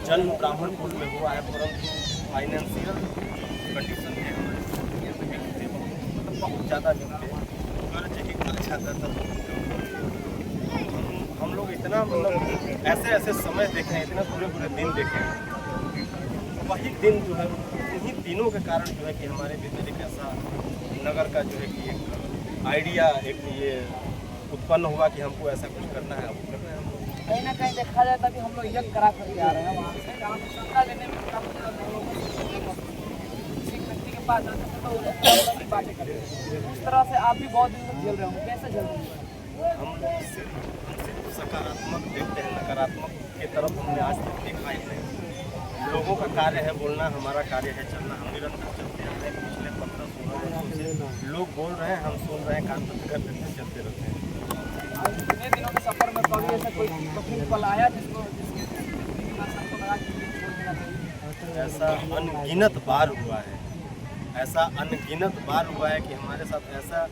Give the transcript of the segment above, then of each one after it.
जन्म ब्राह्मण कुल में हुआ है, परंतु फाइनेंशियल कंडीशन है मतलब बहुत ज़्यादा जुटते कर्ज ही कर्ज आता था। हम लोग इतना मतलब ऐसे ऐसे समय देखे हैं, इतना बुरे बुरे दिन देखे हैं। वही दिन जो है इन्हीं दिनों के कारण जो है कि हमारे भीतर एक ऐसा नगर का जो है कि एक आइडिया एक ये उत्पन्न हुआ कि हमको ऐसा कुछ करना है, वो कर रहे हैं हम लोग। कहीं ना कहीं देखा जाए तभी हम लोग यज्ञ करा करके आ रहे हैं वहाँ से, जहाँ पे सत्ता लेने में काफी ज़्यादा लोगों को किसी व्यक्ति के पास जाते हैं तो वो बातें करते हैं। उस तरह से आप भी बहुत दिन तक झेल रहे होंगे, कैसे झेल रहे हैं? हम सिर्फ सकारात्मक देखते हैं, नकारात्मक की तरफ हमने आज तक देखा ही नहीं। लोगों का कार्य है बोलना, हमारा कार्य है चलना। हम निरंतर चलते हैं, पिछले 15-16 वर्षों से लोग बोल रहे हैं, हम सुन रहे हैं, कान बंद कर देते हैं, चलते रहते हैं। इतने दिनों के सफर में कभी ऐसा कोई कठिन पल आया जिसको सबको लगा कि छोड़ देना चाहिए? ऐसा अनगिनत बार हुआ है, ऐसा अनगिनत बार हुआ है कि हमारे साथ ऐसा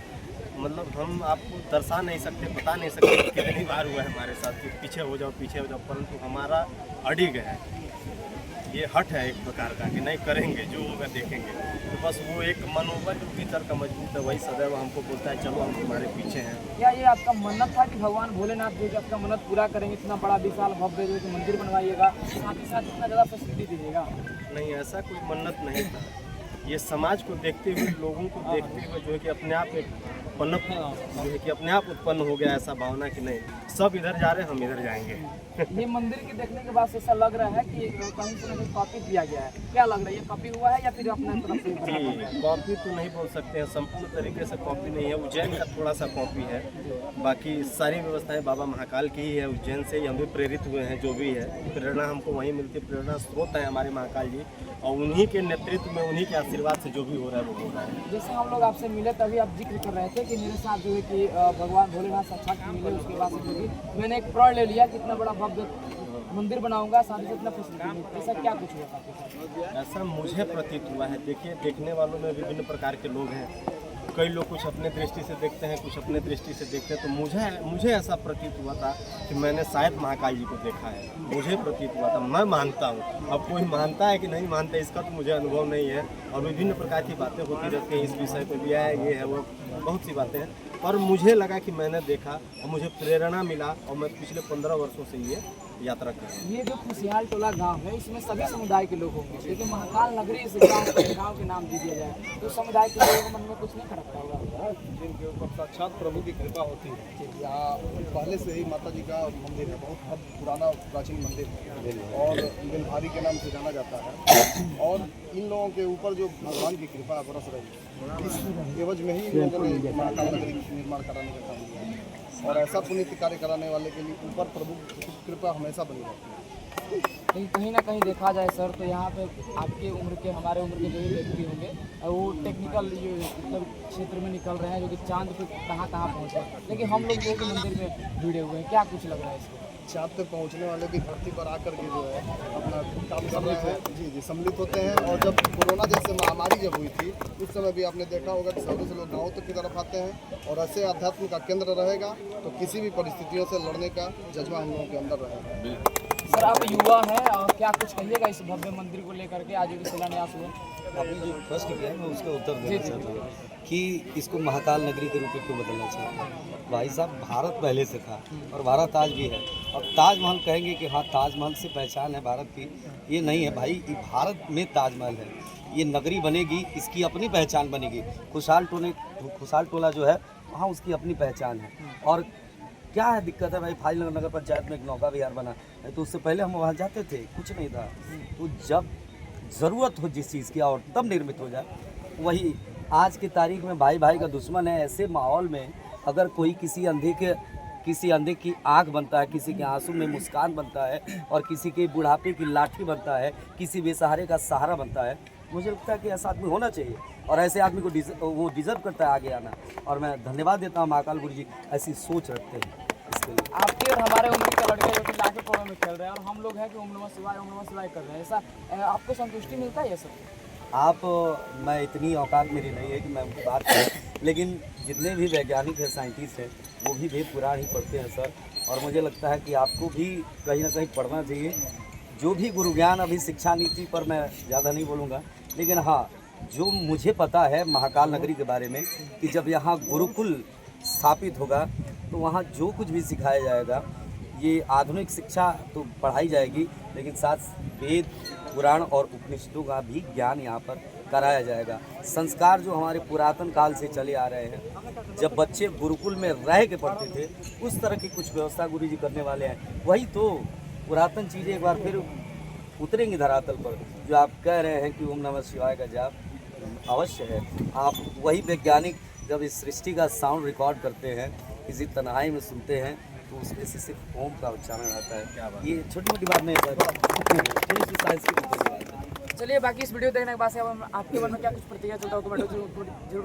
मतलब हम आपको दर्शा नहीं सकते, बता नहीं सकते कितनी बार हुआ है हमारे साथ कि पीछे हो जाओ पीछे हो जाओ, परंतु हमारा अडिग है, ये हट है एक प्रकार का कि नहीं करेंगे, जो होगा देखेंगे। तो बस वो एक मनोबल जो भीतर का मजबूत है वही सदैव हमको बोलता है चलो हम तुम्हारे पीछे हैं। क्या ये आपका मन्नत था कि भगवान भोलेनाथ जो कि आपका मन्नत पूरा करेंगे, इतना बड़ा विशाल भव्य जो कि मंदिर बनवाइएगा, साथ ही साथ इतना ज़्यादा फैसिलिटी दीजिएगा? नहीं, ऐसा कोई मन्नत नहीं था। ये समाज को देखते हुए, लोगों को देखते हुए जो है कि अपने आप एक पनप जो है कि अपने आप उत्पन्न हो गया ऐसा भावना कि नहीं सब इधर जा रहे हैं, हम इधर जाएंगे। ये मंदिर के देखने के बाद ऐसा लग रहा है कि कहीं से कहीं कॉपी किया गया है, क्या लग रहा है? ये कॉपी हुआ है या फिर अपने तरफ से बना हुआ है? जी, कॉपी तो नहीं बोल सकते हैं, संपूर्ण तरीके से कॉपी नहीं है। उज्जैन का थोड़ा सा कॉपी है, बाकी सारी व्यवस्थाएं बाबा महाकाल की ही है। उज्जैन से ही हम भी प्रेरित हुए हैं, जो भी है प्रेरणा हमको वहीं मिलती है। प्रेरणा स्रोत है हमारे महाकाल जी, और उन्हीं के नेतृत्व में, उन्हीं के आशीर्वाद से जो भी हो रहा है वो हो रहा है। जैसे हम लोग आपसे मिले तभी आप जिक्र कर रहे थे कि मेरे साथ जो है कि भगवान भोलेनाथ साक्षात मिले, उसके बाद से भी मैंने एक प्रण ले लिया कि इतना बड़ा भव्य मंदिर बनाऊंगा, साथ ही साथ इतना फैसिलिटी। ऐसा क्या कुछ हुआ था? ऐसा मुझे प्रतीत हुआ है। देखिए, देखने वालों में विभिन्न प्रकार के लोग हैं। कई लोग कुछ अपने दृष्टि से देखते हैं, कुछ अपने दृष्टि से देखते हैं। तो मुझे ऐसा प्रतीत हुआ था कि मैंने शायद महाकाल जी को देखा है। मुझे प्रतीत हुआ था, मैं मानता हूँ। अब कोई मानता है कि नहीं मानता इसका तो मुझे अनुभव नहीं है, और विभिन्न प्रकार की बातें होती रहती हैं इस विषय पर भी है, ये है वो, बहुत सी बातें हैं। और मुझे लगा कि मैंने देखा और मुझे प्रेरणा मिला, और मैं पिछले 15 वर्षों से ये यात्रा कर रहा हूँ। ये जो खुशियाल टोला गांव है, इसमें सभी समुदाय के लोग होंगे, लेकिन महाकाल नगरी इस गांव के नाम दे दिया जाए तो समुदाय के लोगों के मन में कुछ नहीं खटकता होगा? जिनके ऊपर साक्षात प्रभु की कृपा होती है। यहाँ पहले से ही माता जी का मंदिर है, बहुत भव्य पुराना प्राचीन मंदिर है, और बेलभारी के नाम से जाना जाता है। और इन लोगों के ऊपर जो भगवान की कृपा बरस रही है, इस एवज में ही इन लोगों ने महाकाल नगरी निर्माण कराने का काम किया है। और ऐसा पुण्य कार्य कराने वाले के लिए ऊपर प्रभु की कृपा हमेशा बनी रहती है। लेकिन कहीं ना कहीं देखा जाए सर, तो यहाँ पे आपके उम्र के, हमारे उम्र के जो भी व्यक्ति होंगे, वो टेक्निकल जो मतलब क्षेत्र में निकल रहे हैं, जो कि चांद पे कहाँ पहुँचे, लेकिन हम लोग जो है कि मंदिर में जुड़े हुए हैं। क्या कुछ लग रहा है इसको? चाँद पे पहुँचने वाले भी धरती पर आकर के जो है अपना काम कर रहे हैं। जी, सम्मिलित होते हैं। और जब कोरोना जैसे महामारी जब हुई थी, उस समय भी आपने देखा होगा कि शहरों से लोग गाँव तक की तरफ आते हैं, और ऐसे अध्यात्म का केंद्र रहेगा तो किसी भी परिस्थितियों से लड़ने का जज्बा हम लोगों के अंदर रहेगा। सर, आप युवा हैं और क्या कुछ कहिएगा इस भव्य मंदिर को लेकर के, आज जो शिलान्यास हुआ? आपने जो प्रश्न किया है मैं उसका उत्तर देना चाहता हूँ कि इसको महाकाल नगरी के रूप में क्यों बदलना चाहिए। भाई साहब, भारत पहले से था और भारत आज भी है। अब ताजमहल कहेंगे कि हाँ ताजमहल से पहचान है भारत की, ये नहीं है भाई। भारत में ताजमहल है, ये नगरी बनेगी, इसकी अपनी पहचान बनेगी। खुशहाल टोला जो है वहाँ उसकी अपनी पहचान है। और क्या है दिक्कत है भाई, फाइल नगर पंचायत में एक नौका विहार बना है, तो उससे पहले हम वहाँ जाते थे, कुछ नहीं था। तो जब ज़रूरत हो जिस चीज़ की और तब निर्मित हो जाए, वही आज की तारीख में भाई भाई का दुश्मन है। ऐसे माहौल में अगर कोई किसी अंधे की आँख बनता है, किसी के आंसू में मुस्कान बनता है, और किसी के बुढ़ापे की लाठी बनता है, किसी बेसहारे का सहारा बनता है, मुझे लगता है कि ऐसा आदमी होना चाहिए, और ऐसे आदमी को वो डिज़र्व करता है आगे आना। और मैं धन्यवाद देता हूँ महाकाल गुरु जी, ऐसी सोच रखते हैं इसके लिए। आपके और हमारे उम्र के लड़के जो कि लाके प्रोग्राम में खेल रहे हैं, और हम लोग हैं कि ओम नमः शिवाय कर रहे हैं, ऐसा आपको संतुष्टि मिलता है ये सब? मैं इतनी औकात मेरी नहीं है कि मैं उनकी बात करूं, लेकिन जितने भी वैज्ञानिक हैं, साइंटिस्ट हैं, वो भी वेद पुराण ही पढ़ते हैं सर। और मुझे लगता है कि आपको भी कहीं ना कहीं पढ़ना चाहिए। जो भी गुरु ज्ञान, अभी शिक्षा नीति पर मैं ज़्यादा नहीं बोलूँगा, लेकिन हाँ जो मुझे पता है महाकाल नगरी के बारे में कि जब यहाँ गुरुकुल स्थापित होगा तो वहाँ जो कुछ भी सिखाया जाएगा, ये आधुनिक शिक्षा तो पढ़ाई जाएगी, लेकिन साथ वेद, पुराण और उपनिषदों का भी ज्ञान यहाँ पर कराया जाएगा। संस्कार जो हमारे पुरातन काल से चले आ रहे हैं, जब बच्चे गुरुकुल में रह के पढ़ते थे, उस तरह की कुछ व्यवस्था गुरु जी करने वाले हैं। वही तो पुरातन चीज़ें एक बार फिर उतरेंगी धरातल पर। जो आप कह रहे हैं कि ओम नमः शिवाय का जाप अवश्य है, आप वही वैज्ञानिक जब इस सृष्टि का साउंड रिकॉर्ड करते हैं, किसी तन्हाई में सुनते हैं, तो उसमें से सिर्फ ओम का उच्चारण आता है। ये छोटी मोटी बात नहीं है, थोड़ी सी साइंस की बात है। चलिए, बाकी इस वीडियो देखने के बाद से अब आपके मन में क्या कुछ प्रतिक्रिया चलता हो कमेंट जरूर